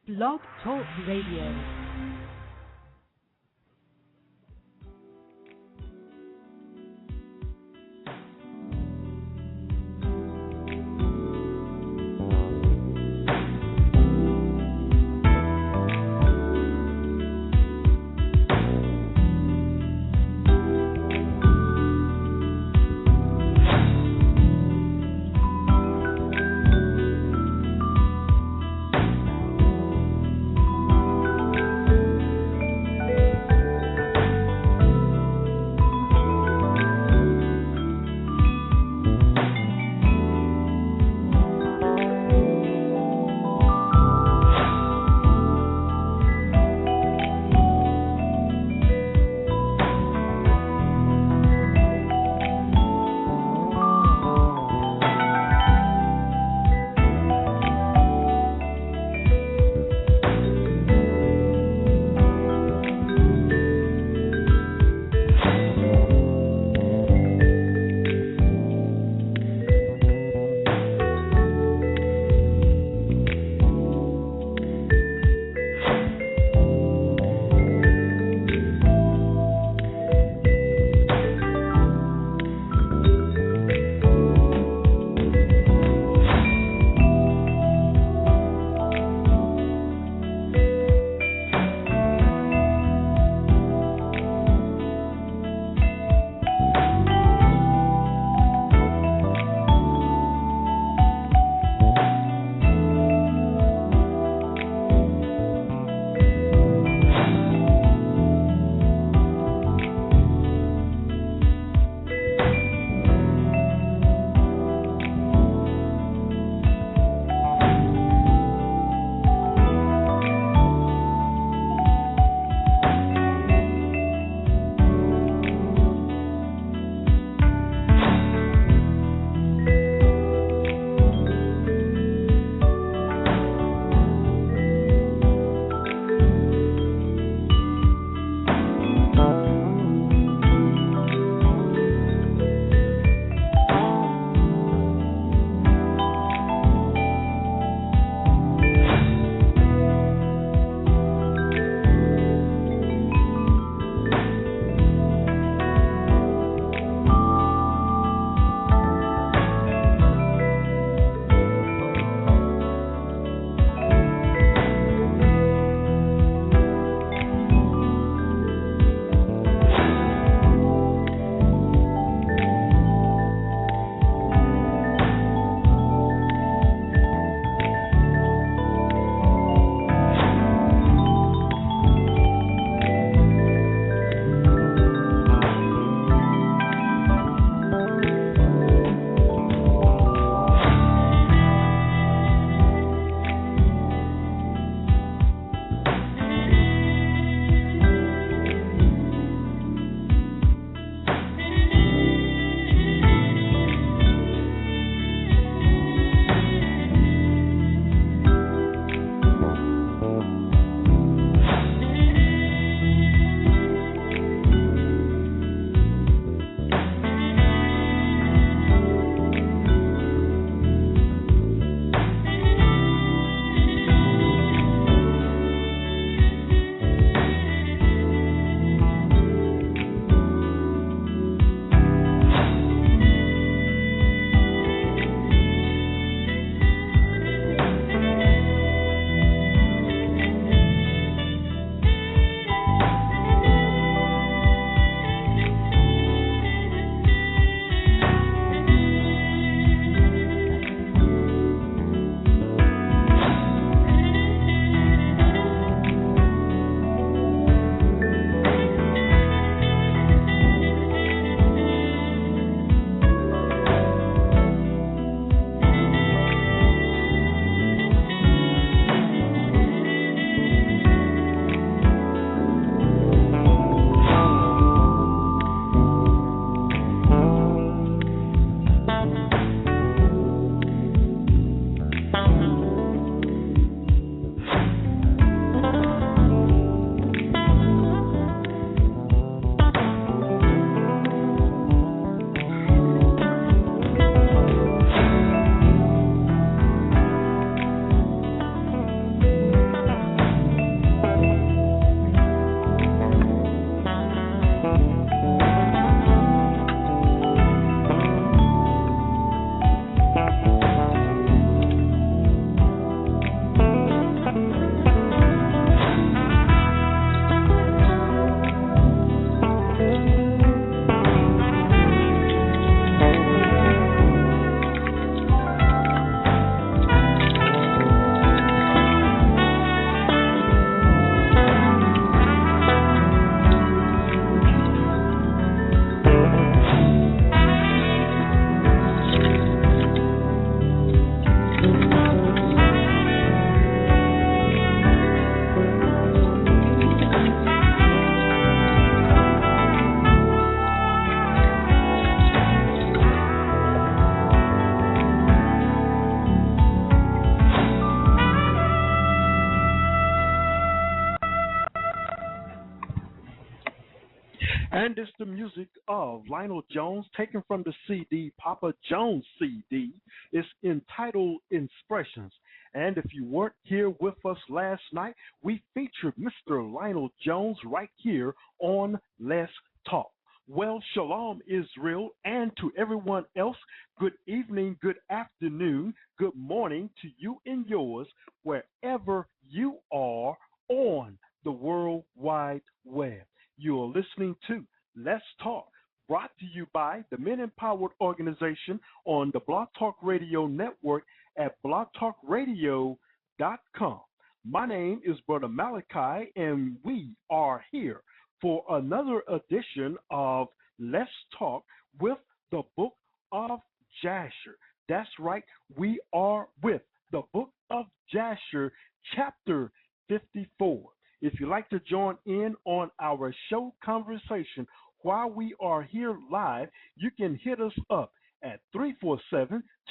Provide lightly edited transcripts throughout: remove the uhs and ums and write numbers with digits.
Blog Talk Radio. And it's the music of Lionel Jones taken from the CD, Papa Jones CD. It's entitled Expressions. And if you weren't here with us last night, we featured Mr. Lionel Jones right here on Let's Talk. Well, shalom, Israel, and to everyone else, good evening, good afternoon, good morning to you and yours, wherever you are on the World Wide Web. You are listening to Let's Talk, brought to you by the Men Empowered Organization on the Blog Talk Radio Network at blogtalkradio.com. My name is Brother Malachi, and we are here for another edition of Let's Talk with the book of Jasher. That's right, we are with the book of Jasher, chapter 54. If you'd like to join in on our show conversation while we are here live, you can hit us up at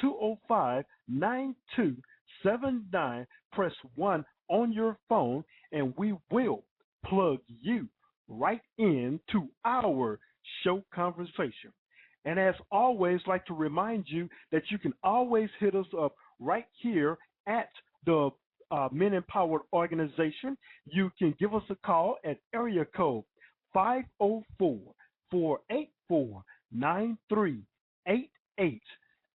347-205-9279. Press 1 on your phone, and we will plug you right into our show conversation. And as always, like to remind you that you can always hit us up right here at the Men Empowered Organization. You can give us a call at area code 504-484-9388,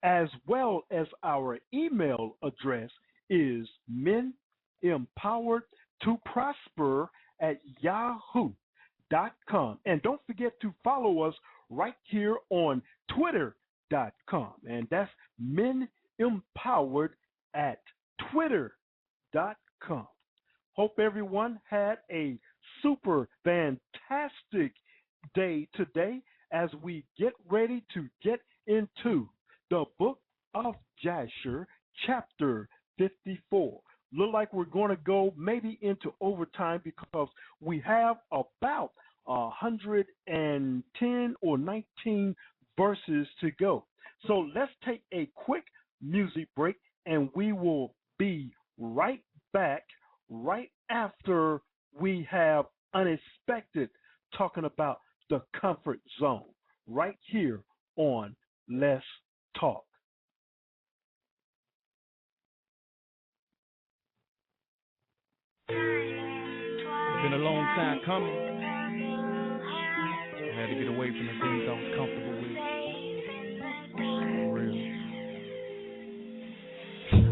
as well as our email address is menempoweredtoprosper@yahoo.com. And don't forget to follow us right here on twitter.com. And that's menempowered@twitter.com. Hope everyone had a super fantastic day today as we get ready to get into the book of Jasher, chapter 54. Look like we're going to go maybe into overtime because we have about 110 or 19 verses to go. So let's take a quick music break, and we will be right back right after we have Unexpected talking about the comfort zone right here on Let's Talk. It's been a long time coming. I had to get away from the things I was comfortable with. For real.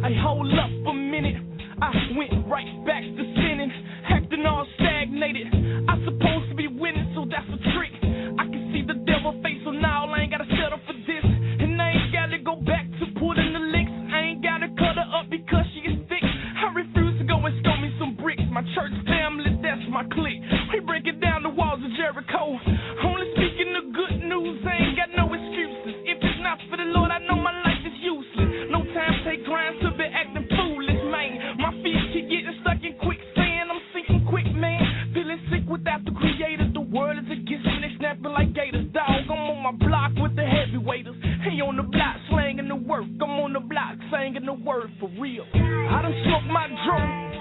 Hey, hold up a minute. I went right back to sinning, acting all stagnated. I supposed to be winning, so that's a trick. I can see the devil face, so now I ain't gotta settle for this. And I ain't gotta go back to putting the licks. I ain't gotta cut her up because she is thick. I refuse to go and stole me some bricks. My church family, that's my clique. We breaking down the walls of Jericho. Only speaking the good news, I ain't got no excuses. If it's not for the Lord, I know my life is useless. No time take grind to be acting foolish, man. My feet keep getting stuck in quicksand. I'm sinking quick, man. Feeling sick without the creator. The world is against me, they snapping like gators. Dog, I'm on my block with the heavyweighters. Hey, on the block, slanging the work. I'm on the block, singing the word for real. I done smoked my drum.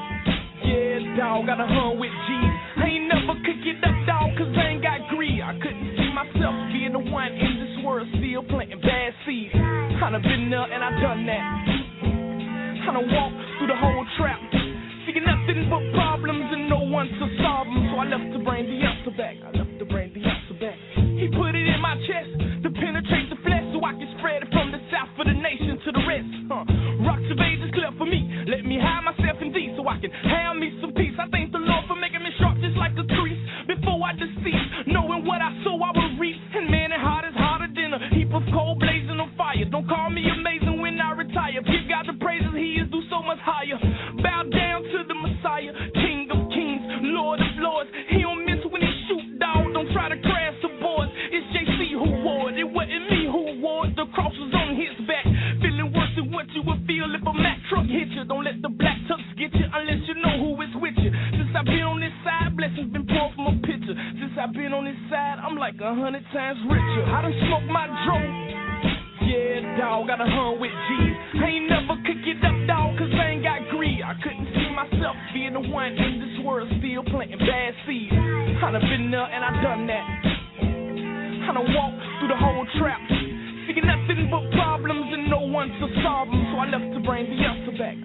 Yeah, dog, got a hunt with G. I ain't never could get up, dog, cause I ain't got greed. I couldn't see myself being the one in this world still planting bad seeds. I done been there and I done that. I done walked through the whole trap, seeing nothing but problems and no one to solve them. So I left to bring the answer back. He put it in my chest to penetrate the flesh so I can spread it from the south of the nation to the rest. Rocks of ages clear for me. Let me hide myself in thee so I can have me some peace. I thank the Lord for making me sharp just like a crease. Before I deceive, knowing what I sow I will reap. And man, it hot is hotter than a heap of coal blazing on fire. Don't call me amazing when I retire. Give God the praises, he is do so much higher. Bow down to the Messiah, King of kings, Lord of lords. He don't miss when he shoot, dog. Don't try to crash the boards. It's JC who wore it. It wasn't me who wore it. The cross was on his back. Feeling worse than what you would feel if a Mack truck hit you. Don't let the black tux get you unless you know who is with you. Since I've been on this side, blessings been poured from a picture. Since I've been on this side, I'm like 100 times richer. I done smoked my drum. Yeah, dog, got a hunt with G's. I ain't never could get up, dog, cause I ain't got greed. I couldn't see myself being the one in this world still planting bad seeds. I done been there and I done that. I done walked through the whole trap, seeking nothing but problems and no one to solve them. So I left to bring the answer back.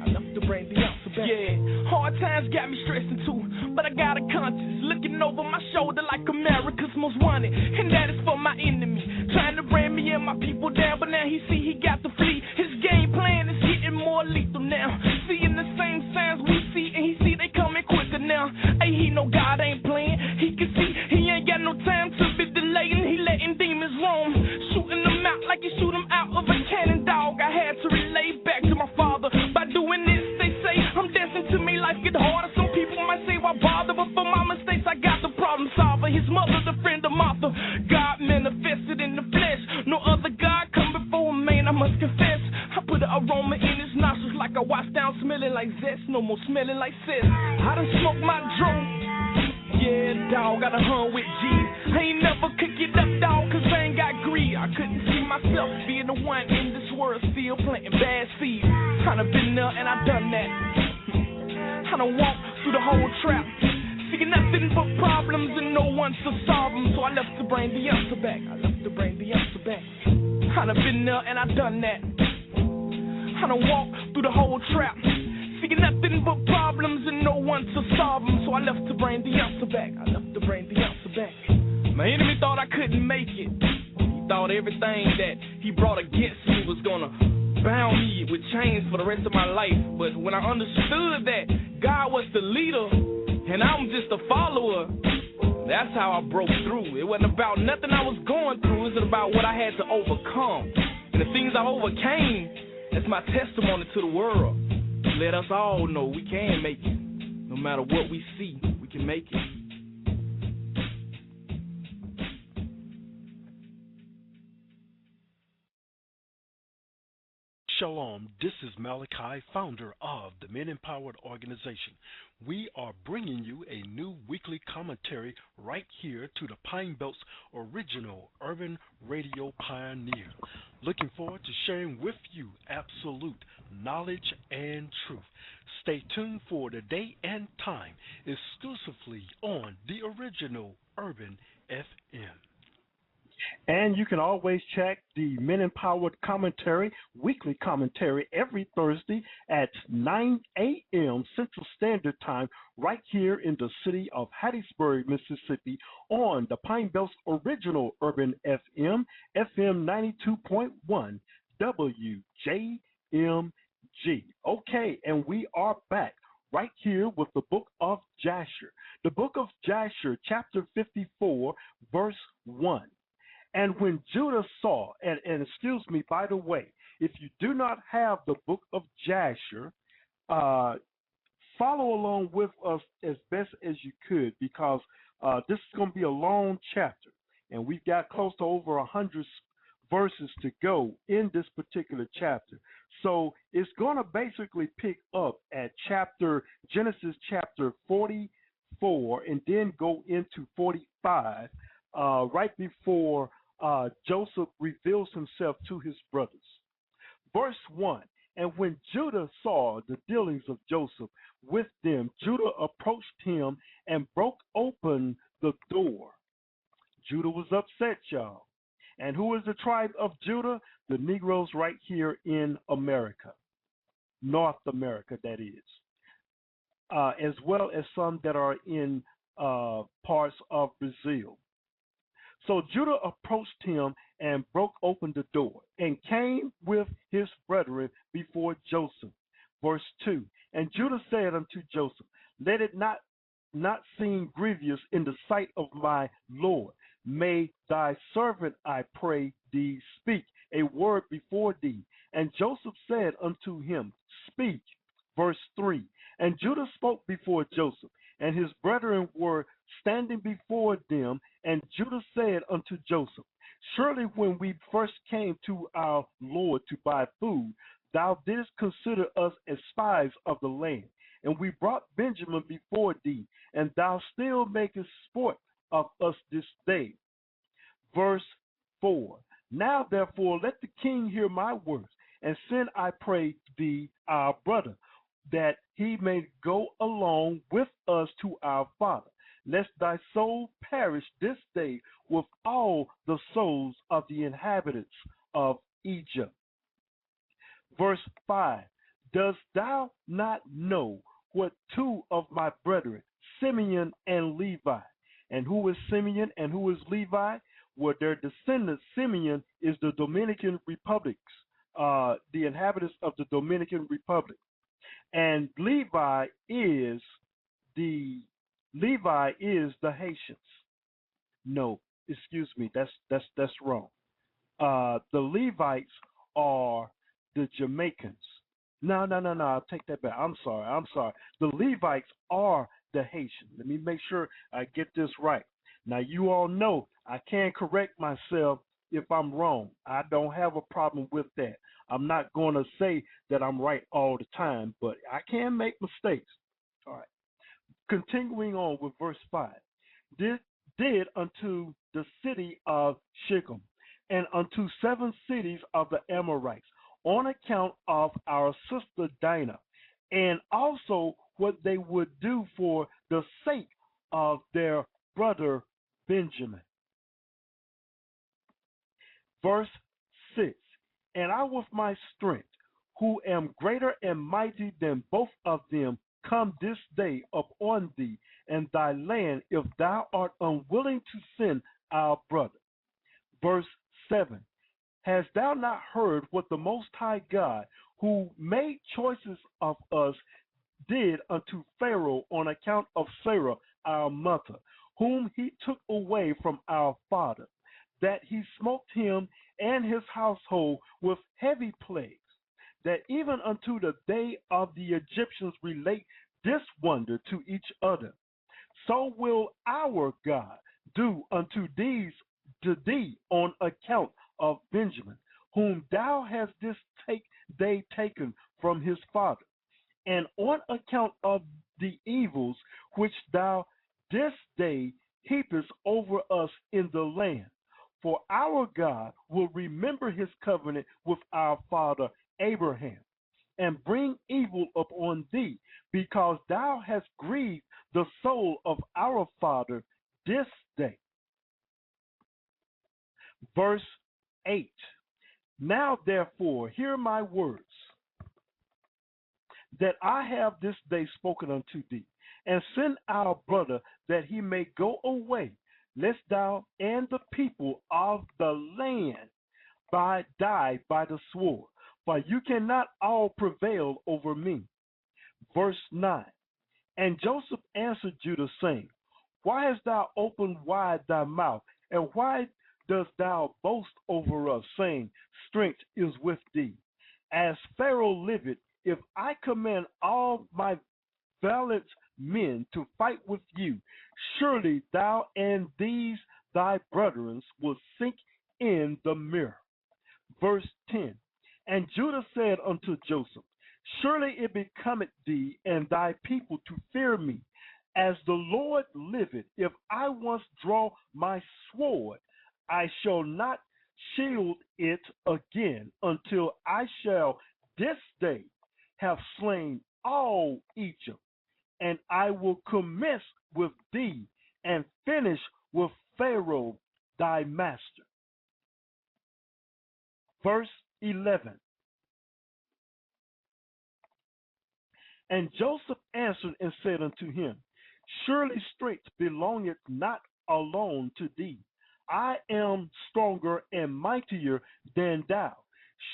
Yeah, hard times got me stressing too, but I got a conscience looking over my shoulder like America's most wanted, and that is for my enemy, trying to bring me and my people down. But now he see he got to flee. His game plan is getting more lethal now. Seeing the same signs we see, and he see they coming quicker now. Hey, he know God ain't playing. He can see he ain't got no time to be delaying. He letting demons roam, shooting them out like he shoot them out of a cannon, dog. I had to relay back to my father by doing this. They say I'm dancing to me, life get harder. Some people might say why bother, but for my mistakes I got the problem solver. His mother, the friend of Martha. God manifested in the flesh. No other God come before him, man, I must confess. I put an aroma in his nostrils like I washed down, smelling like zest. No more smelling like cess. I done smoked my drone. Yeah, dog, I done hung with G. I ain't never could get up, dog, cause I ain't got greed. I couldn't see myself being the one in this world still planting bad seeds. I done been there and I done that. I done walked through the whole trap, seeking nothing but problems and no one to solve them. So I left to bring the answer back. I done been there and I done that. I done walked through the whole trap, seeking nothing but problems and no one to solve them. So I left to bring the answer back. My enemy thought I couldn't make it. He thought everything that he brought against me was gonna bound me with chains for the rest of my life. But when I understood that God was the leader and I'm just a follower, that's how I broke through. It wasn't about nothing I was going through. It was about what I had to overcome. And the things I overcame, that's my testimony to the world. Let us all know we can make it. No matter what we see, we can make it. Shalom, this is Malachi, founder of the Men Empowered Organization. We are bringing you a new weekly commentary right here to the Pine Belt's original urban radio pioneer. Looking forward to sharing with you absolute knowledge and truth. Stay tuned for the day and time exclusively on the original Urban FM. And you can always check the Men Empowered Commentary, weekly commentary, every Thursday at 9 a.m. Central Standard Time right here in the city of Hattiesburg, Mississippi on the Pine Belt's original Urban FM, FM 92.1 WJMG. Okay, and we are back right here with the book of Jasher. The book of Jasher, chapter 54, verse 1. And when Judah saw, and excuse me, by the way, if you do not have the book of Jasher, follow along with us as best as you could, because this is going to be a long chapter, and we've got close to over 100 verses to go in this particular chapter. So it's going to basically pick up at Genesis chapter 44, and then go into 45, right before Joseph reveals himself to his brothers. Verse 1, and when Judah saw the dealings of Joseph with them, Judah approached him and broke open the door. Judah was upset, y'all. And who is the tribe of Judah? The Negroes right here in America, North America, that is, as well as some that are in parts of Brazil. So Judah approached him and broke open the door and came with his brethren before Joseph. Verse 2, and Judah said unto Joseph, let it not seem grievous in the sight of my Lord. May thy servant, I pray thee, speak a word before thee. And Joseph said unto him, speak. Verse 3, and Judah spoke before Joseph, and his brethren were standing before them, and Judah said unto Joseph, surely when we first came to our Lord to buy food, thou didst consider us as spies of the land, and we brought Benjamin before thee, and thou still makest sport of us this day. Verse 4, now therefore let the king hear my words, and send, I pray thee, our brother, that he may go along with us to our father, lest thy soul perish this day with all the souls of the inhabitants of Egypt. Verse 5, dost thou not know what two of my brethren, Simeon and Levi? And who is Simeon and who is Levi? Well, their descendants, Simeon is the Dominican Republics, the inhabitants of the Dominican Republic. And Levi is the Haitians. No, excuse me, that's wrong. The Levites are the Jamaicans. No, I'll take that back. I'm sorry. The Levites are the Haitians. Let me make sure I get this right. Now, you all know I can correct myself if I'm wrong. I don't have a problem with that. I'm not going to say that I'm right all the time, but I can make mistakes. All right. Continuing on with verse 5. Did unto the city of Shechem and unto 7 cities of the Amorites on account of our sister Dinah, and also what they would do for the sake of their brother Benjamin. Verse 6, and I with my strength, who am greater and mighty than both of them, come this day upon thee and thy land, if thou art unwilling to send our brother. Verse 7, hast thou not heard what the Most High God, who made choices of us, did unto Pharaoh on account of Sarah our mother, whom he took away from our father, that he smote him and his household with heavy plagues, that even unto the day of the Egyptians relate this wonder to each other. So will our God do unto thee on account of Benjamin, whom thou hast this day taken from his father, and on account of the evils which thou this day heapest over us in the land. For our God will remember his covenant with our father Abraham, and bring evil upon thee, because thou hast grieved the soul of our father this day. Verse 8. Now therefore hear my words that I have this day spoken unto thee, and send our brother that he may go away, lest thou and the people of the land die by the sword, for you cannot all prevail over me. Verse 9. And Joseph answered Judah, saying, why hast thou opened wide thy mouth, and why dost thou boast over us, saying, strength is with thee? As Pharaoh liveth, if I command all my valiant men to fight with you, surely thou and these thy brethren will sink in the mirror. Verse 10. And Judah said unto Joseph, surely it becometh thee and thy people to fear me. As the Lord liveth, if I once draw my sword, I shall not shield it again until I shall this day have slain all Egypt, and I will commence with thee and finish with Pharaoh thy master. Verse 11. And Joseph answered and said unto him, surely strength belongeth not alone to thee. I am stronger and mightier than thou.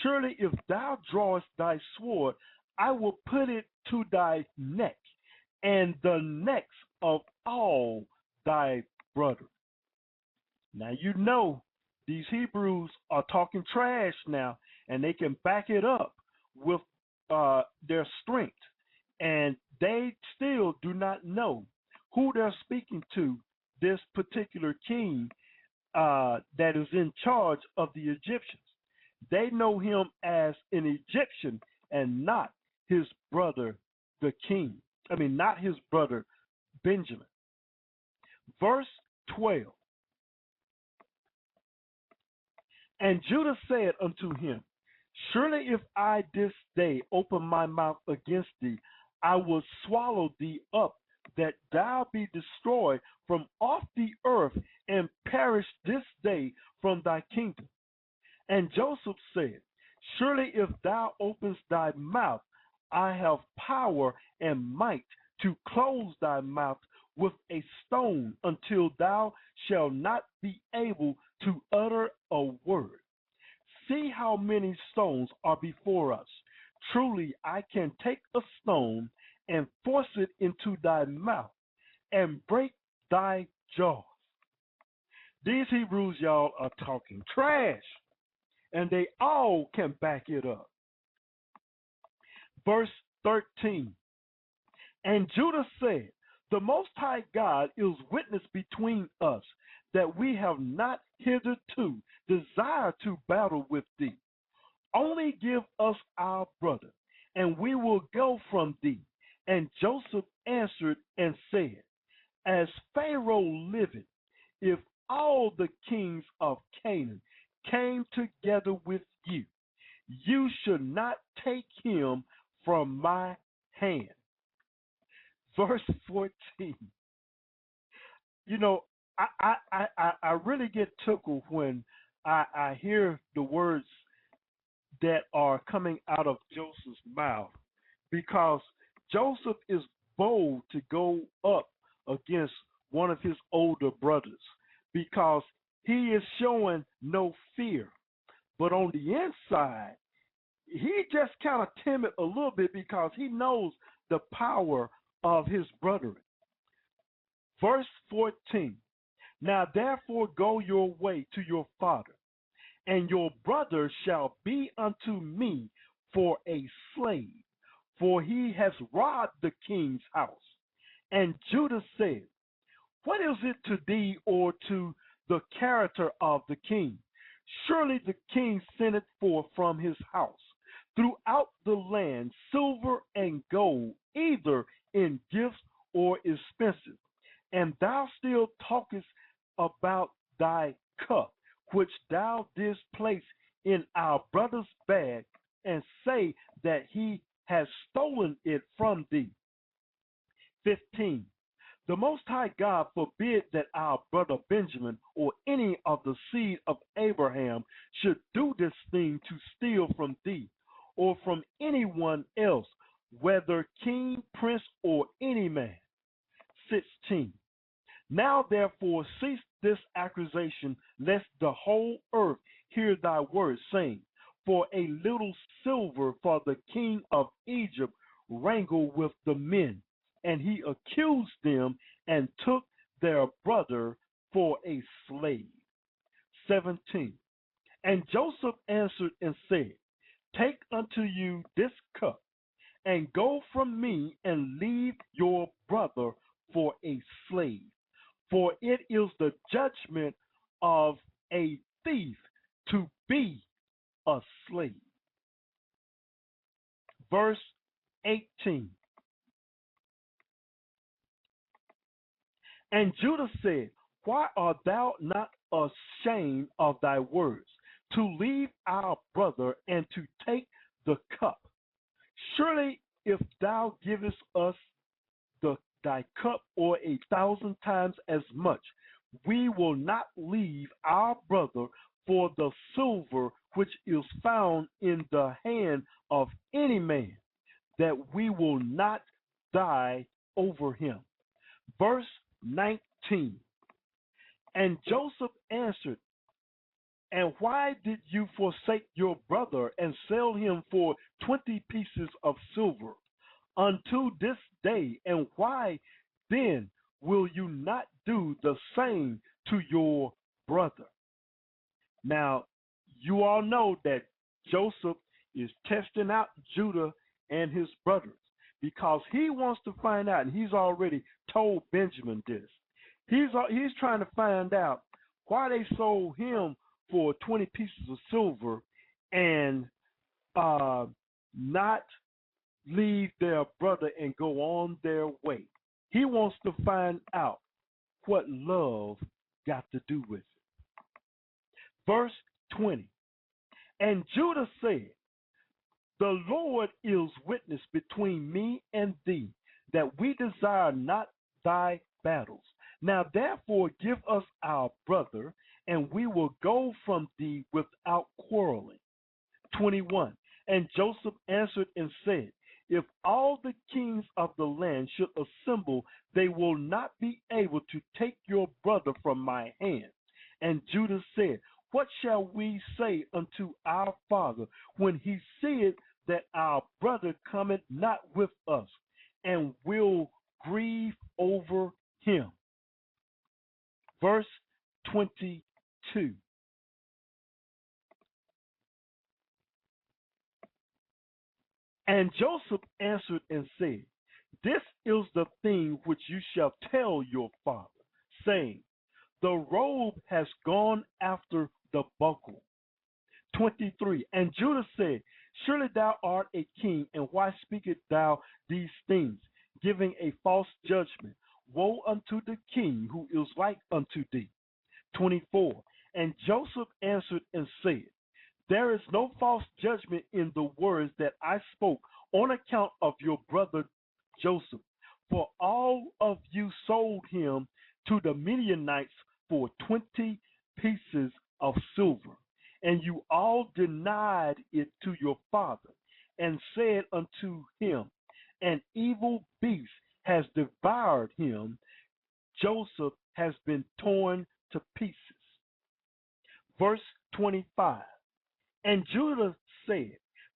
Surely if thou drawest thy sword, I will put it to thy neck, and the necks of all thy brethren. Now you know these Hebrews are talking trash now, and they can back it up with their strength. And they still do not know who they're speaking to, this particular king that is in charge of the Egyptians. They know him as an Egyptian and not his brother, the king. Not his brother, Benjamin. Verse 12. And Judah said unto him, surely if I this day open my mouth against thee, I will swallow thee up, that thou be destroyed from off the earth, and perish this thy kingdom. And Joseph said, surely if thou openest thy mouth, I have power and might to close thy mouth with a stone until thou shalt not be able to utter a word. See how many stones are before us. Truly I can take a stone and force it into thy mouth and break thy jaws. These Hebrews, y'all, are talking trash, and they all can back it up. Verse 13. And Judah said, the Most High God is witness between us, that we have not hitherto desired to battle with thee. Only give us our brother, and we will go from thee. And Joseph answered and said, as Pharaoh liveth, if all the kings of Canaan came together with you, you should not take him from my hand. Verse 14. You know, I really get tickled when I hear the words that are coming out of Joseph's mouth, because Joseph is bold to go up against one of his older brothers, because he is showing no fear. But on the inside, he just kind of timid a little bit because he knows the power of his brethren. Verse 14. Now therefore go your way to your father, and your brother shall be unto me for a slave, for he has robbed the king's house. And Judah said, what is it to thee or to the character of the king? Surely the king sendeth forth from his house throughout the land silver and gold, either in gifts or expensive. And thou still talkest about thy cup, which thou didst place in our brother's bag, and say that he has stolen it from thee. 15. The Most High God forbid that our brother Benjamin or any of the seed of Abraham should do this thing to steal from thee or from anyone else, whether king, prince, or any man. 16. Now therefore cease this accusation, lest the whole earth hear thy words, saying, for a little silver for the king of Egypt wrangled with the men, and he accused them and took their brother for a slave. 17. And Joseph answered and said, take unto you this cup, and go from me, and leave your brother for a slave. For it is the judgment of a thief to be a slave. Verse 18. And Judah said, why art thou not ashamed of thy words, to leave our brother and to take the cup? Surely if thou givest us thy cup or 1,000 times as much, we will not leave our brother for the silver which is found in the hand of any man, that we will not die over him. Verse 19. And Joseph answered, and why did you forsake your brother and sell him for 20 pieces of silver unto this day? And why then will you not do the same to your brother? Now, you all know that Joseph is testing out Judah and his brothers, because he wants to find out, and he's already told Benjamin this. He's trying to find out why they sold him for 20 pieces of silver and not leave their brother and go on their way. He wants to find out what love got to do with it. Verse 20. And Judah said, the Lord is witness between me and thee, that we desire not thy battles. Now therefore give us our brother, and we will go from thee without quarreling. 21. And Joseph answered and said, if all the kings of the land should assemble, they will not be able to take your brother from my hand. And Judah said, what shall we say unto our father when he seeth that our brother cometh not with us, and will grieve over him? Verse 22. And Joseph answered and said, this is the thing which you shall tell your father, saying, the robe has gone after the buckle. 23. And Judah said, surely thou art a king, and why speakest thou these things, giving a false judgment? Woe unto the king who is like unto thee. 24. And Joseph answered and said, there is no false judgment in the words that I spoke on account of your brother Joseph, for all of you sold him to the Midianites for 20 pieces of silver, and you all denied it to your father, and said unto him, an evil beast has devoured him. Joseph has been torn to pieces. Verse 25. And Judah said,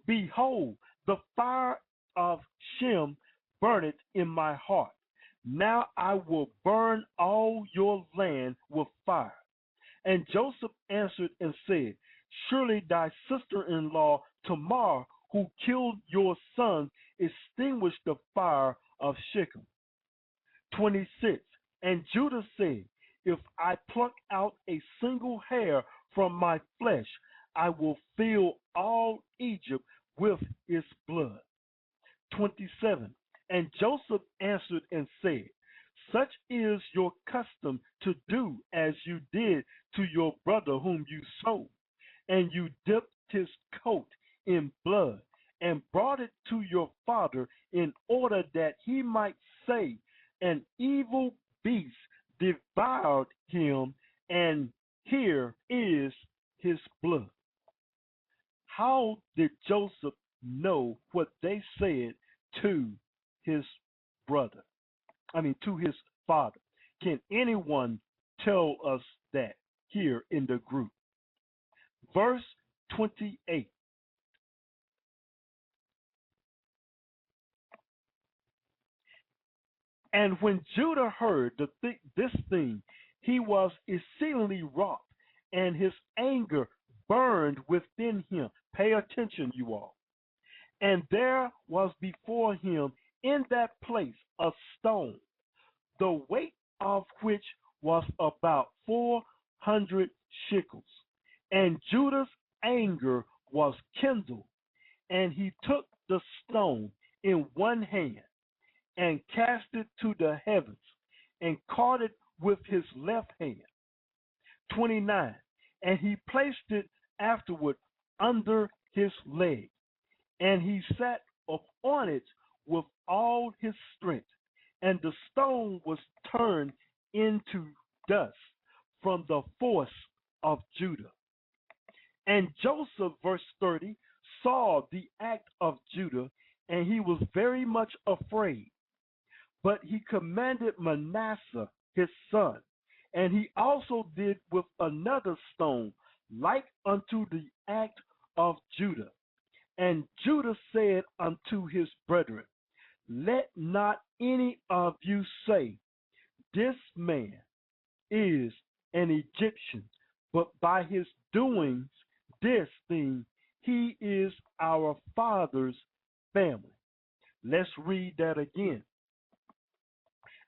behold, the fire of Shem burneth in my heart. Now I will burn all your land with fire. And Joseph answered and said, surely thy sister-in-law Tamar, who killed your son, extinguished the fire of Shechem. 26. And Judah said, if I pluck out a single hair from my flesh, I will fill all Egypt with its blood. 27. And Joseph answered and said, such is your custom to do as you did to your brother whom you sold. And you dipped his coat in blood and brought it to your father in order that he might say, an evil beast devoured him, and here is his blood. How did Joseph know what they said to his brother? To his father. Can anyone tell us that here in the group? Verse 28. And when Judah heard this thing, he was exceedingly wroth, and his anger burned within him. Pay attention, you all. And there was before him in that place a stone, the weight of which was about 400 shekels. And Judah's anger was kindled, and he took the stone in one hand and cast it to the heavens, and caught it with his left hand. 29. And he placed it afterward under his leg, and he sat upon it with all his strength, and the stone was turned into dust from the force of Judah. And Joseph, verse 30, saw the act of Judah, and he was very much afraid. But he commanded Manasseh his son, and he also did with another stone like unto the act of Judah. And Judah said unto his brethren, let not any of you say, this man is an Egyptian, but by his doings, this thing, he is our father's family. Let's read that again.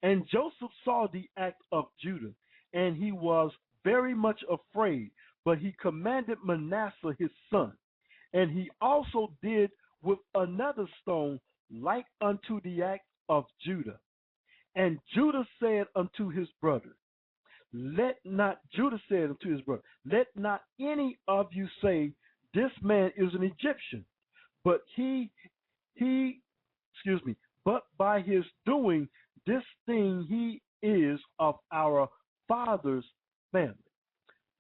And Joseph saw the act of Judah, and he was very much afraid, but he commanded Manasseh his son, and he also did with another stone like unto the act of Judah. And Judah said unto his brother, let not any of you say, this man is an Egyptian, but but by his doing this thing he is of our father's family.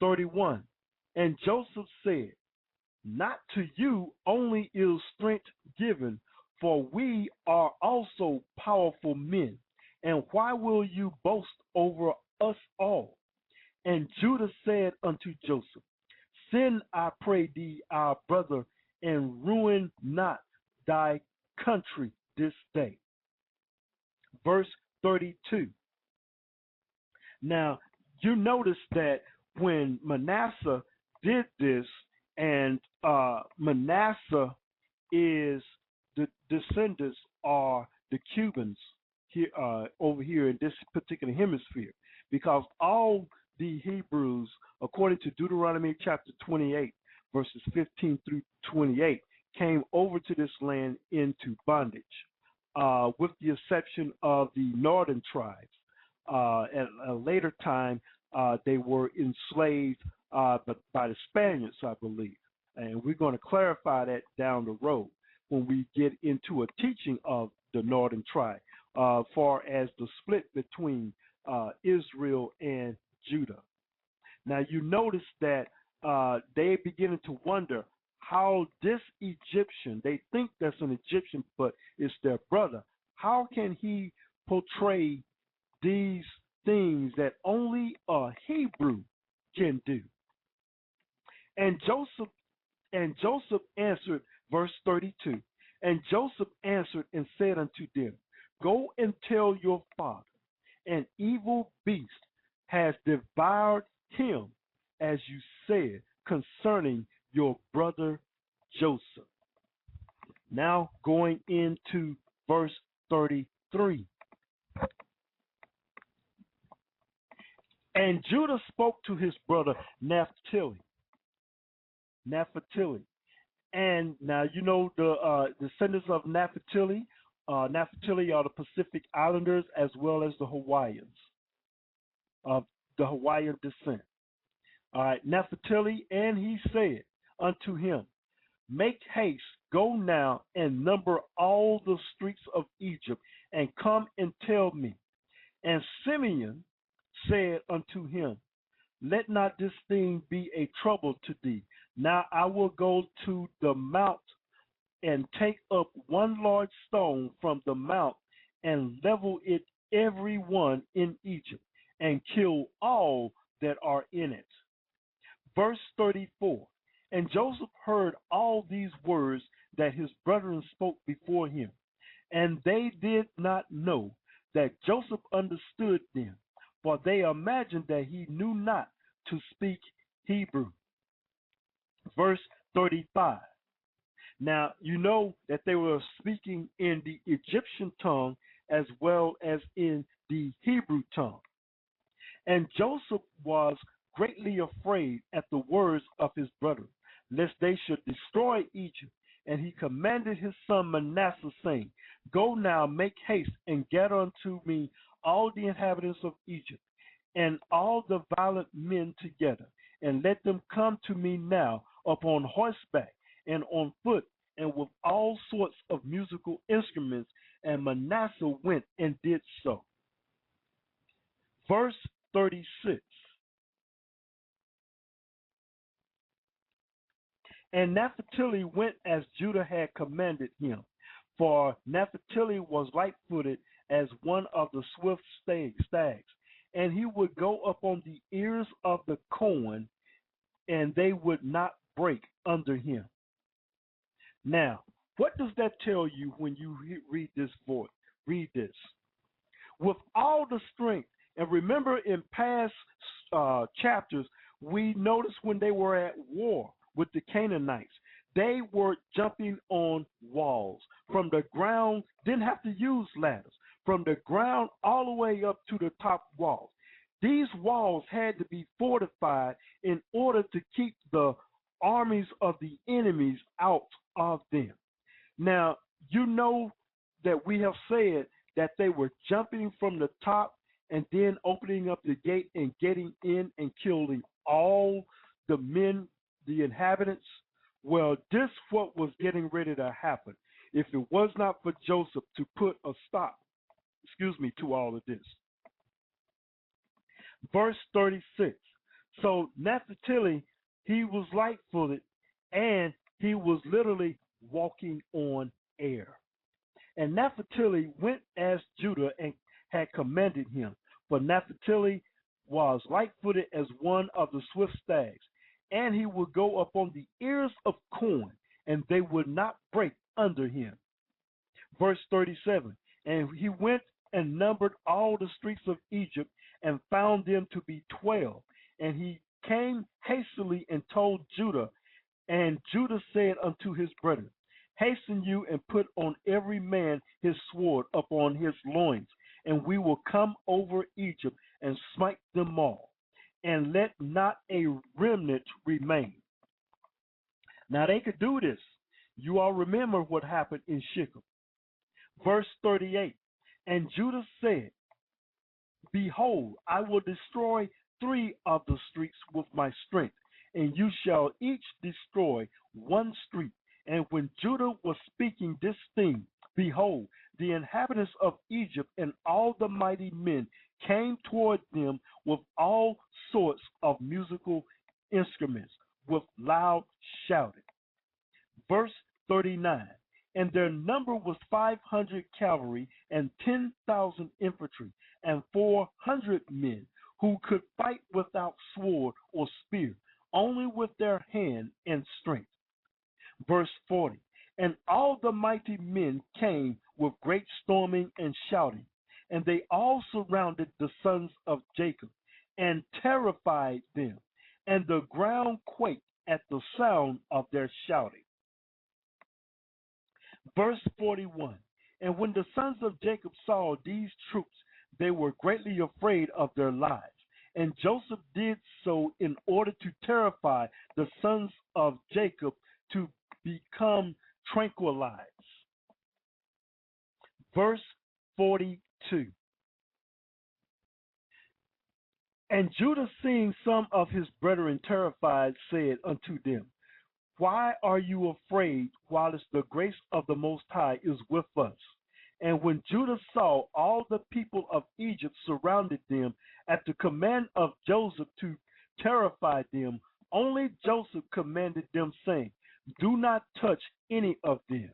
31. 31. And Joseph said, not to you only is strength given, for we are also powerful men. And why will you boast over us all? And Judah said unto Joseph, send, I pray thee, our brother, and ruin not thy country this day. Verse 32. Now, you notice that when Manasseh did this, and Manasseh is the descendants are the Cubans here over here in this particular hemisphere, because all the Hebrews, according to Deuteronomy chapter 28, verses 15 through 28, came over to this land into bondage, with the exception of the northern tribes. At a later time, they were enslaved but by the Spaniards, I believe. And we're going to clarify that down the road when we get into a teaching of the northern tribe, far as the split between Israel and Judah. Now, you notice that they beginning to wonder how this Egyptian, they think that's an Egyptian, but it's their brother. How can he portray these things that only a Hebrew can do? And Joseph answered, verse 32, and Joseph answered and said unto them, go and tell your father, an evil beast has devoured him, as you said, concerning your brother Joseph. Now going into verse 33. And Judah spoke to his brother Naphtali. And now you know the descendants of Naphtali. Naphtali are the Pacific Islanders as well as the Hawaiians of the Hawaiian descent. All right, Naphtali, and he said unto him, make haste, go now and number all the streets of Egypt, and come and tell me. And Simeon said unto him, let not this thing be a trouble to thee. Now I will go to the mount and take up one large stone from the mount and level it every one in Egypt, and kill all that are in it. Verse 34. And Joseph heard all these words that his brethren spoke before him, and they did not know that Joseph understood them, for they imagined that he knew not to speak Hebrew. Verse 35. Now, you know that they were speaking in the Egyptian tongue as well as in the Hebrew tongue. And Joseph was greatly afraid at the words of his brethren, lest they should destroy Egypt. And he commanded his son Manasseh, saying, go now, make haste, and get unto me all the inhabitants of Egypt, and all the violent men together, and let them come to me now upon horseback, and on foot, and with all sorts of musical instruments. And Manasseh went and did so. Verse 36. And Naphtali went as Judah had commanded him, for Naphtali was light-footed as one of the swift stags, and he would go upon the ears of the corn, and they would not break under him. Now, what does that tell you when you read this voice? Read this. With all the strength, and remember in past chapters, we noticed when they were at war with the Canaanites, they were jumping on walls from the ground, didn't have to use ladders, from the ground all the way up to the top walls. These walls had to be fortified in order to keep the armies of the enemies out of them. Now, you know that we have said that they were jumping from the top and then opening up the gate and getting in and killing all the men, the inhabitants. Well, this what was getting ready to happen if it was not for Joseph to put a stop, to all of this. Verse 36. So Naphtali, he was light-footed, and he was literally walking on air. And Naphtali went as Judah and had commanded him. For Naphtali was light-footed as one of the swift stags, and he would go upon the ears of corn, and they would not break under him. Verse 37, and he went and numbered all the streets of Egypt, and found them to be 12. And he came hastily and told Judah, and Judah said unto his brethren, hasten you and put on every man his sword upon his loins, and we will come over Egypt and smite them all, and let not a remnant remain. Now they could do this. You all remember what happened in Shechem. Verse 38, and Judah said, behold, I will destroy 3 of the streets with my strength, and you shall each destroy 1 street. And when Judah was speaking this thing, behold, the inhabitants of Egypt and all the mighty men came toward them with all sorts of musical instruments, with loud shouting. Verse 39, and their number was 500 cavalry and 10,000 infantry and 400 men who could fight without sword or spear, only with their hand and strength. Verse 40, and all the mighty men came with great storming and shouting, and they all surrounded the sons of Jacob and terrified them, and the ground quaked at the sound of their shouting. Verse 41, and when the sons of Jacob saw these troops, they were greatly afraid of their lives. And Joseph did so in order to terrify the sons of Jacob to become tranquilized. Verse 42, and Judah, seeing some of his brethren terrified, said unto them, why are you afraid, whilst the grace of the Most High is with us? And when Judah saw all the people of Egypt surrounded them at the command of Joseph to terrify them, only Joseph commanded them, saying, do not touch any of them.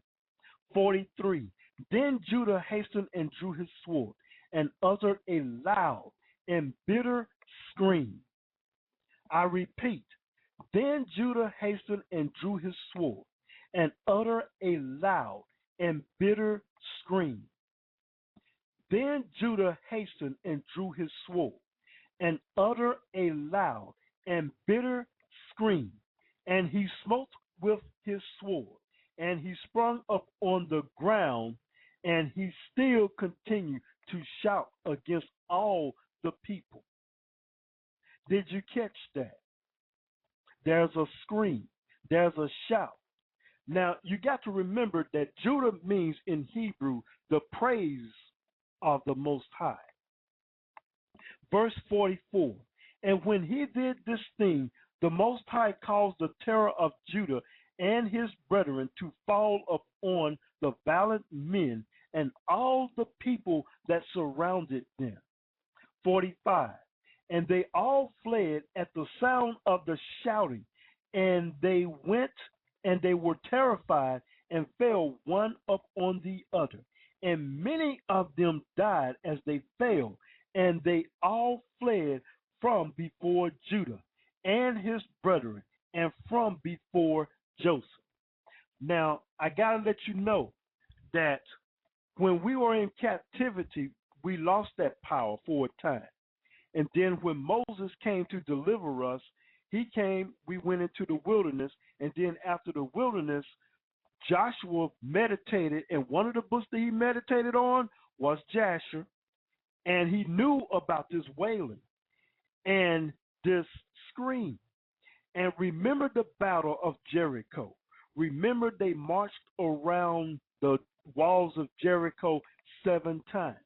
43, then Judah hastened and drew his sword, and uttered a loud and bitter scream. I repeat, then Judah hastened and drew his sword, and uttered a loud and bitter scream. Then Judah hastened and drew his sword, and uttered a loud and bitter scream. And he smote with his sword, and he sprung up on the ground, and he still continued to shout against all the people. Did you catch that? There's a scream. There's a shout. Now, you got to remember that Judah means in Hebrew the praise of the Most High. Verse 44, and when he did this thing, the Most High caused the terror of Judah and his brethren to fall upon the valiant men and all the people that surrounded them. 45, and they all fled at the sound of the shouting, and they went and they were terrified and fell one upon the other. And many of them died as they fell, and they all fled from before Judah and his brethren and from before Joseph. Now, I got to let you know that when we were in captivity, we lost that power for a time. And then when Moses came to deliver us, he came, we went into the wilderness, and then after the wilderness, Joshua meditated, and one of the books that he meditated on was Jasher, and he knew about this wailing and this scream. And remember the battle of Jericho. Remember they marched around the walls of Jericho 7 times.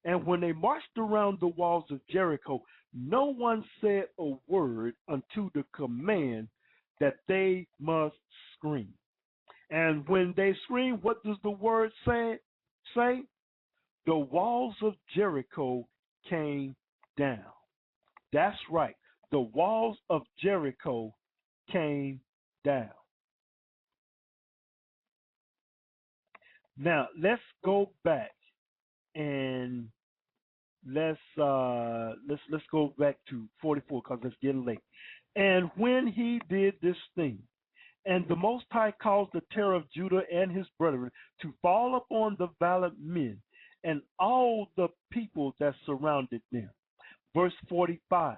And when they marched around the walls of Jericho, no one said a word unto the command that they must scream. And when they scream, what does the word say? The walls of Jericho came down. That's right. the walls of Jericho came down. Now let's go back and let's go back to 44 because it's getting late. And when he did this thing, and the Most High caused the terror of Judah and his brethren to fall upon the valiant men and all the people that surrounded them. Verse 45.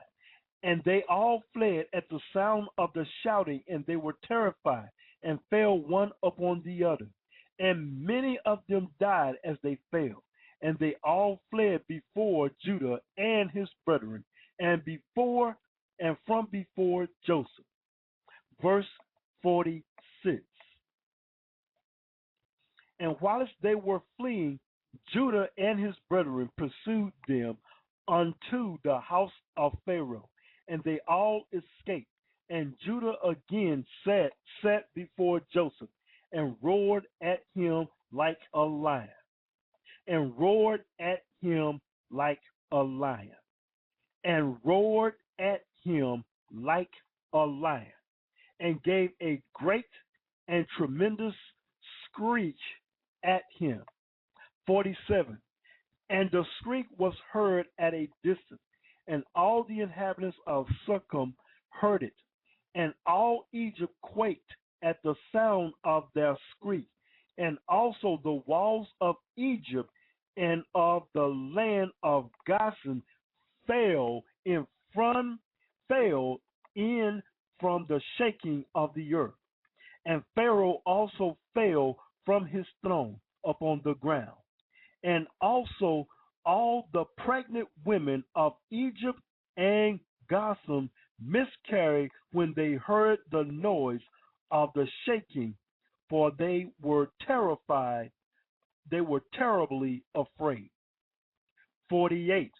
And they all fled at the sound of the shouting, and they were terrified and fell one upon the other. And many of them died as they fell. And they all fled before Judah and his brethren, and from before Joseph. Verse 46. And whilst they were fleeing, Judah and his brethren pursued them unto the house of Pharaoh, and they all escaped. And Judah again sat before Joseph, and roared at him like a lion. And roared at him like a lion. And roared at him like a lion. And gave a great and tremendous screech at him. 47. And the shriek was heard at a distance, and all the inhabitants of Succom heard it, and all Egypt quaked at the sound of their shriek, and also the walls of Egypt and of the land of Goshen fell in from the shaking of the earth. And Pharaoh also fell from his throne upon the ground. And also all the pregnant women of Egypt and Goshen miscarried when they heard the noise of the shaking, for they were terrified, they were terribly afraid. 48.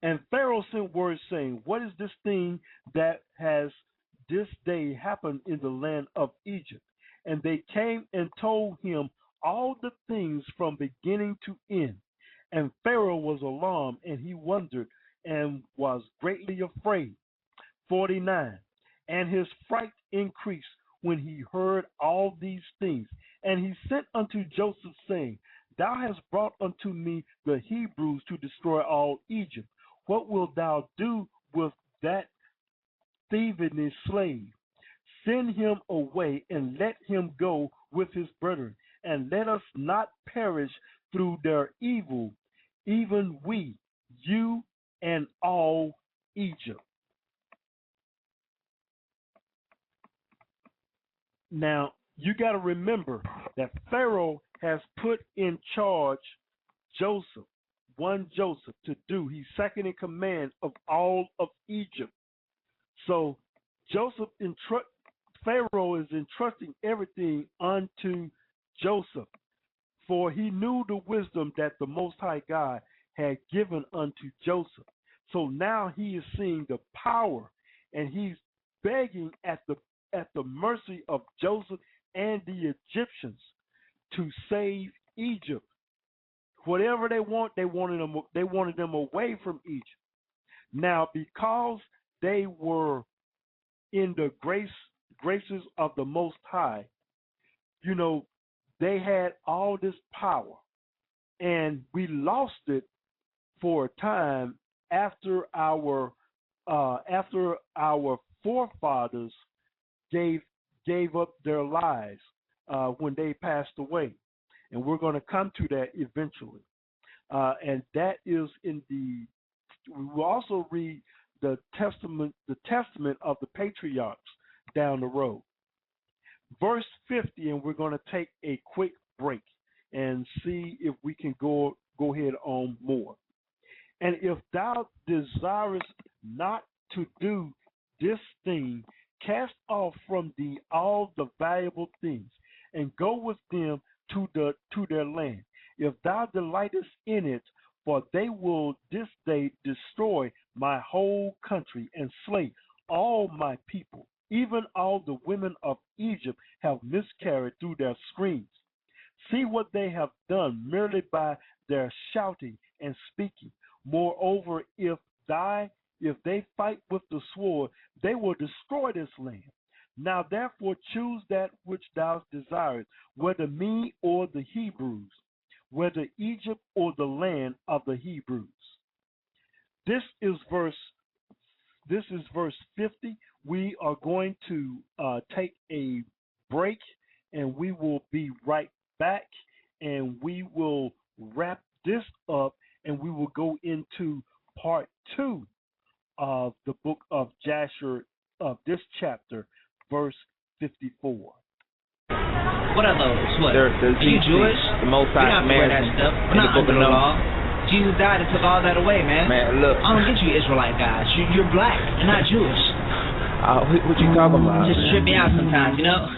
And Pharaoh sent word saying, what is this thing that has this day happened in the land of Egypt? And they came and told him all the things from beginning to end. And Pharaoh was alarmed, and he wondered and was greatly afraid. 49. And his fright increased when he heard all these things. And he sent unto Joseph, saying, Thou hast brought unto me the Hebrews to destroy all Egypt. What wilt thou do with that thieving slave? Send him away, and let him go with his brethren, and let us not perish through their evil, even we, you, and all Egypt. Now, you got to remember that Pharaoh has put in charge Joseph, one Joseph, to do. He's second in command of all of Egypt. So Pharaoh is entrusting everything unto Joseph, for he knew the wisdom that the Most High God had given unto Joseph. So now he is seeing the power, and he's begging at the mercy of Joseph and the Egyptians to save Egypt. Whatever they wanted them away from Egypt. Now, because they were in the graces of the Most High, they had all this power, and we lost it for a time after our forefathers gave up their lives when they passed away, and we're going to come to that eventually. And that is we will also read the testament of the patriarchs down the road. Verse 50, and we're going to take a quick break and see if we can go ahead on more. And if thou desirest not to do this thing, cast off from thee all the valuable things, and go with them to their land. If thou delightest in it, for they will this day destroy my whole country and slay all my people. Even all the women of Egypt have miscarried through their screams. See what they have done merely by their shouting and speaking. Moreover, if if they fight with the sword, they will destroy this land. Now therefore choose that which thou desirest, whether me or the Hebrews, whether Egypt or the land of the Hebrews. This is verse 50. We are going to take a break, and we will be right back, and we will wrap this up, and we will go into part 2 of the book of Jasher, of this chapter, verse 54. What are those? What? They're Are you Jewish? The Most High We're not that stuff. We're not under the law. Jesus died and took all that away, man. Man, look. I don't get you Israelite guys. You're black and not Jewish. What you talking about? Just trip me out sometimes, you know?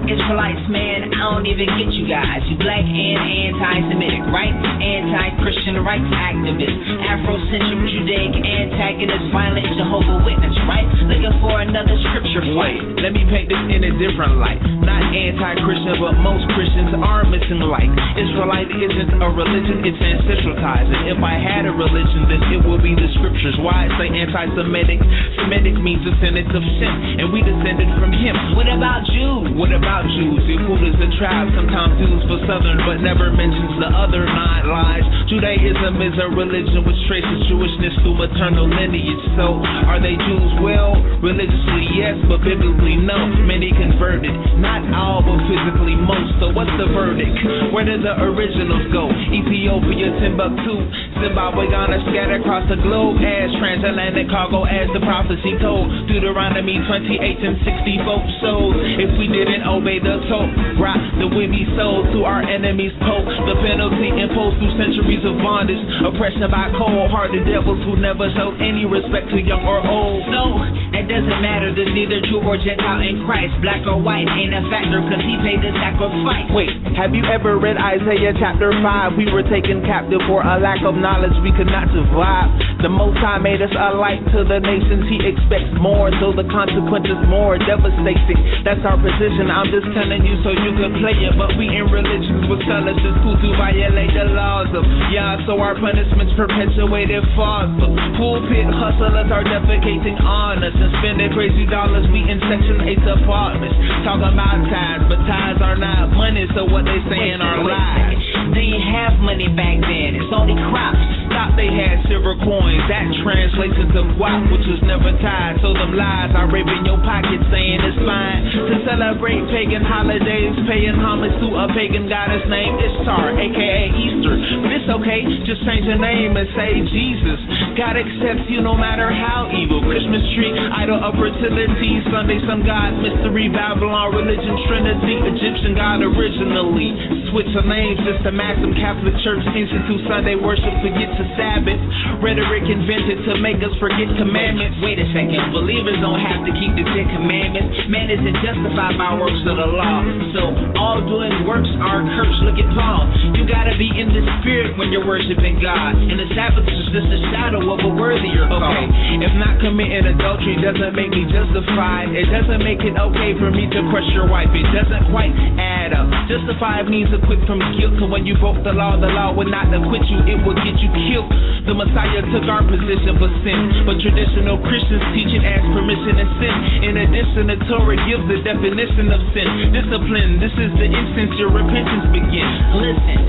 Israelites, man, I don't even get you guys. You black and anti-Semitic, right? Anti-Christian rights activists, Afrocentric, Judaic, antagonist, violent Jehovah's Witness, right? Looking for another scripture fight. Wait, let me paint this in a different light. Not anti-Christian, but most Christians are missing the light. Israelite isn't a religion, it's ancestral ties. And if I had a religion, then it would be the scriptures. Why I say anti-Semitic? Semitic means descendants of Shem, and we descended from him. What about Jews? What about Jews? Yehud is a tribe, sometimes used for southern, but never mentions the other 9 lies. Judaism is a religion which traces Jewishness through maternal lineage. So, are they Jews? Well, religiously yes, but biblically no. Many converted, not all, but physically most. So what's the verdict? Where did the originals go? Ethiopia, Timbuktu, Zimbabwe, Ghana, scattered across the globe as transatlantic cargo, as the prophecy told. Deuteronomy 28 and 64 shows. If we didn't obey the Torah, then we be sold to our enemies' poke. The penalty imposed through centuries of bondage, oppression by cold-hearted devils who never showed any respect to young or old. So, it doesn't matter, there's neither Jew or Gentile in Christ. Black or white ain't a factor, cause he paid the sacrifice. Wait, have you ever read Isaiah chapter 5? We were taken captive for a lack of knowledge, we could not survive. The Most High made us a light to the nations, he expects more, so the consequences more devastating. That's our position, I'm just telling you so you can play it. But we in religions will tell us it's cool to violate the laws of Yah, so our punishments perpetuated farther. Pulpit hustlers are defecating on us and spending crazy dollars. We in Section 8 apartments talking about tithes, but tithes are not money, so what they saying are lies. They didn't have money back then, it's only crops. Stop, they had silver coins, that translates into guap, which was never tied. So them lies are raping your pocket, saying it's fine to celebrate pagan holidays, paying homage to a pagan goddess named Ishtar, aka Easter. But it's okay, just change your name and say Jesus. God accepts you no matter how evil. Christmas tree, idol of fertility, Sunday some God mystery, Babylon religion trinity, Egyptian God originally. Switch the names just to match them. Catholic Church institute Sunday worship, forget to Sabbath. Rhetoric invented to make us forget commandments. Wait a second, believers don't have to keep the 10 commandments. Man isn't justified by works of the law, so all doing works are cursed. Look at Paul, you gotta be in the spirit when you're worshiping God, and the Sabbath is just a shadow of a worthier call. Okay, if not committing adultery doesn't make me justified, it doesn't make it okay for me to crush your wife. It doesn't quite add up. Justified means acquit from guilt, so when you broke the law would not acquit you, it would get you killed. The Messiah took our position for sin, but traditional Christians teach it as permission to sin. In addition, the Torah gives the definition of sin. Discipline, this is the instance your repentance begins. Listen,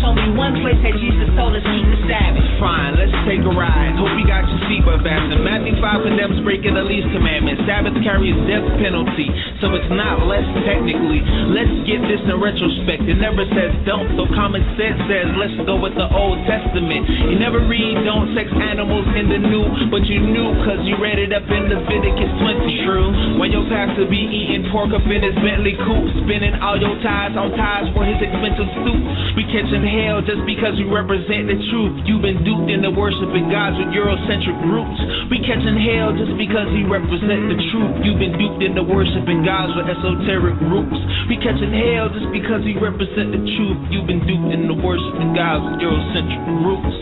show me one place that Jesus told us keep the Sabbath. Fine, let's take a ride. Hope you got your seatbelt fastened. Matthew 5 condemns breaking the least commandment. Sabbath carries death penalty, so it's not less technically. Let's get this in retrospect. It never says don't, so common sense says let's go with the Old Testament. You never read don't sex animals in the New, but you knew cause you read it up in Leviticus 20. True, when your pastor be eating pork up in his Bentley coupe, spending all your tithes on tithes for his expensive suit. We catching hell just because we represent the truth. You've been duped into worshiping gods with Eurocentric roots. We catching hell just because we represent the truth. You've been duped into worshiping gods with esoteric roots. We catching hell just because we represent the truth. You've been duped into worshiping gods with Eurocentric roots.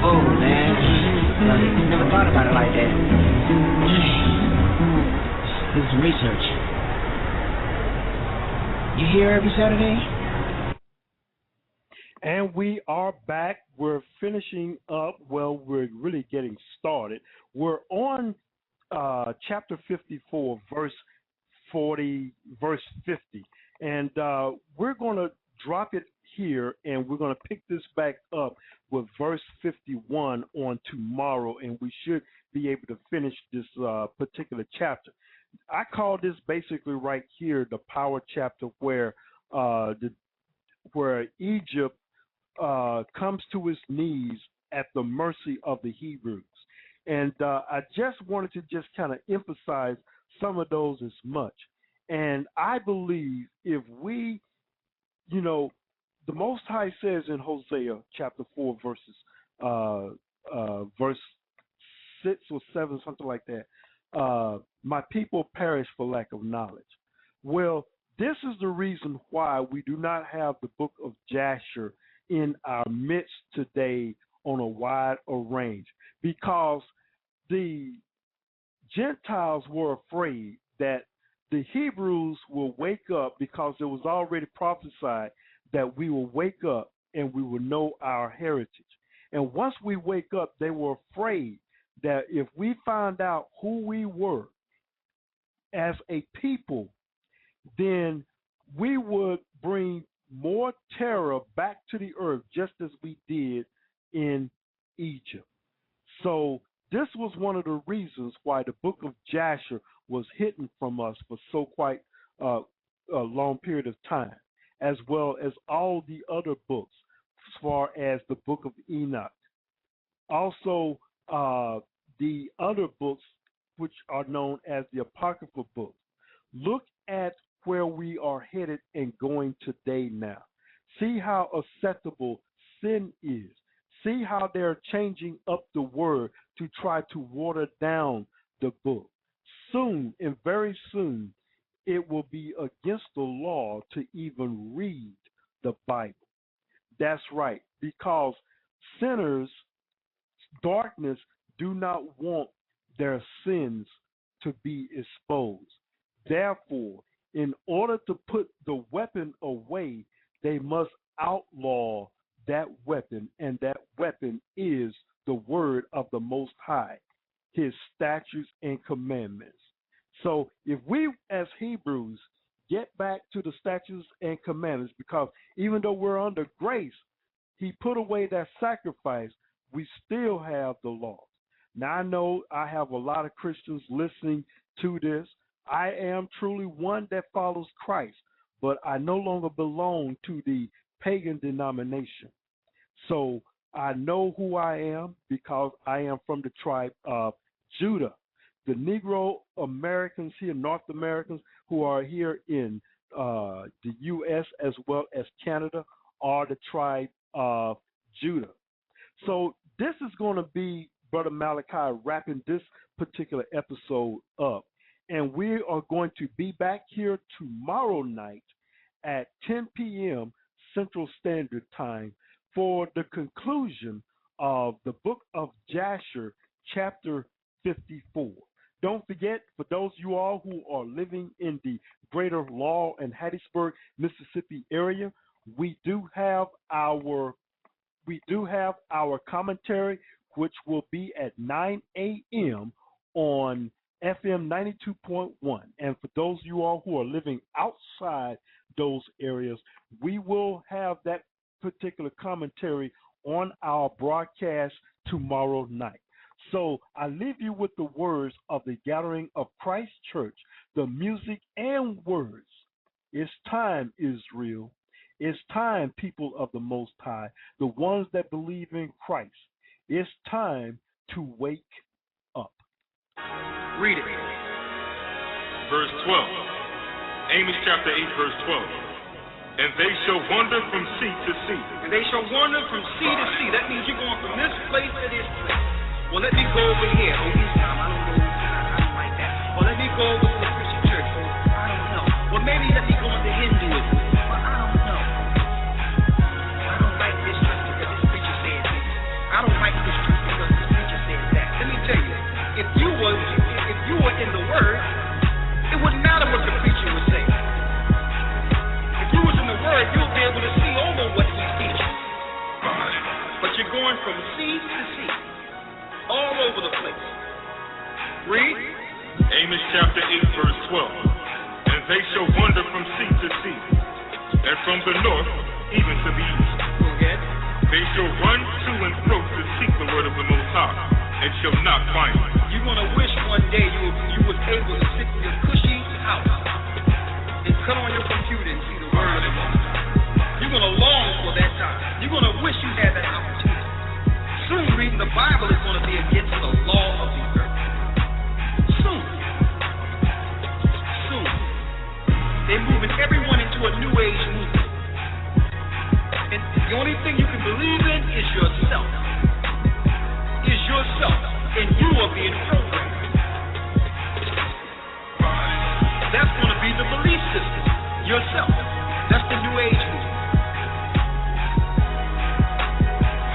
Oh man, never thought about it like that. Do some research. You here every Saturday? And we are back. We're finishing up. Well, we're really getting started. We're chapter 54, verse 40, verse 50. And we're going to drop it here, and we're going to pick this back up with verse 51 on tomorrow, and we should be able to finish this particular chapter. I call this basically right here the power chapter where Egypt comes to its knees at the mercy of the Hebrews. And I just wanted to just kind of emphasize some of those as much. And I believe if we, the Most High says in Hosea chapter 4 verse 6 or 7, something like that, my people perish for lack of knowledge. Well, this is the reason why we do not have the book of Jasher in our midst today on a wide range, because the Gentiles were afraid that the Hebrews will wake up, because it was already prophesied that we will wake up and we will know our heritage. And once we wake up, they were afraid that if we found out who we were as a people, then we would bring more terror back to the earth, just as we did in Egypt. So this was one of the reasons why the book of Jasher was hidden from us for so quite a long period of time, as well as all the other books, as far as the book of Enoch. Also, the other books, which are known as the Apocryphal books. Look at where we are headed and going today now. See how acceptable sin is. See how they're changing up the word to try to water down the book. Soon, and very soon, it will be against the law to even read the Bible. That's right, because sinners, darkness, do not want their sins to be exposed. Therefore, in order to put the weapon away, they must outlaw that weapon, and that weapon is the word of the Most High, his statutes and commandments. So if we as Hebrews get back to the statutes and commandments, because even though we're under grace, he put away that sacrifice, we still have the laws. Now, I know I have a lot of Christians listening to this. I am truly one that follows Christ, but I no longer belong to the pagan denomination. So I know who I am, because I am from the tribe of Judah. The Negro Americans here, North Americans who are here in the U.S. as well as Canada, are the tribe of Judah. So this is going to be Brother Malachi wrapping this particular episode up. And we are going to be back here tomorrow night at 10 p.m. Central Standard Time for the conclusion of the book of Jasher, chapter 54. Don't forget, for those of you all who are living in the greater Laurel and Hattiesburg, Mississippi area, we do have our commentary, which will be at 9 a.m. on FM 92.1. And for those of you all who are living outside those areas, we will have that particular commentary on our broadcast tomorrow night. So I leave you with the words of the Gathering of Christ Church, the music and words. It's time, Israel. It's time, people of the Most High, the ones that believe in Christ. It's time to wake up. Read it. Verse 12. Amos chapter 8, verse 12. And they shall wander from sea to sea. And they shall wander from sea to sea. That means you're going from this place to this place. Well, let me go over here. Oh, Islam, I don't like that. Well, let me go over to the Christian church. Oh, I don't know. Well, maybe let me go into Hinduism. Well, I don't know. I don't like this church because this preacher said this. I don't like this church because this preacher said that. Let me tell you, if you were in the Word, it wouldn't matter what the preacher would say. If you was in the Word, you'll be able to see over what he's teaching. But you're going from sea to sea, all over the place. Read. Amos chapter 8, verse 12. And they shall wander from sea to sea, and from the north even to the east. They shall run to and fro to seek the word of the Most High, and shall not find it. You're going to wish one day you was able to sit in your cushy house and cut on your computer and see the word of the Most High. You're going to long for that time. You're going to wish you had that opportunity. Soon reading the Bible is going to be against the law of the earth. Soon. They're moving everyone into a new age movement. And the only thing you can believe in is yourself. And you are being programmed. That's going to be the belief system. Yourself. That's the new age movement.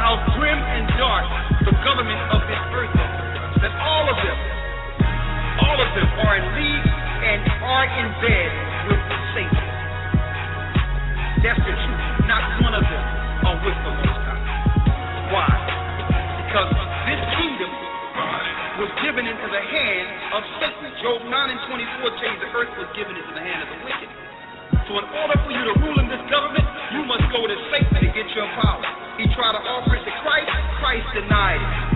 How grim and dark the government of this earth is. That all of them are in league and are in bed with Satan. That's the truth. Not one of them are with the Most High. Why? Because this kingdom was given into the hand of Satan. Job 9 and 24 tells you the earth was given into the hand of the wicked. So in order for you to rule in this government, you must go to Satan to get your power. He tried to offer it to Christ. Christ denied it.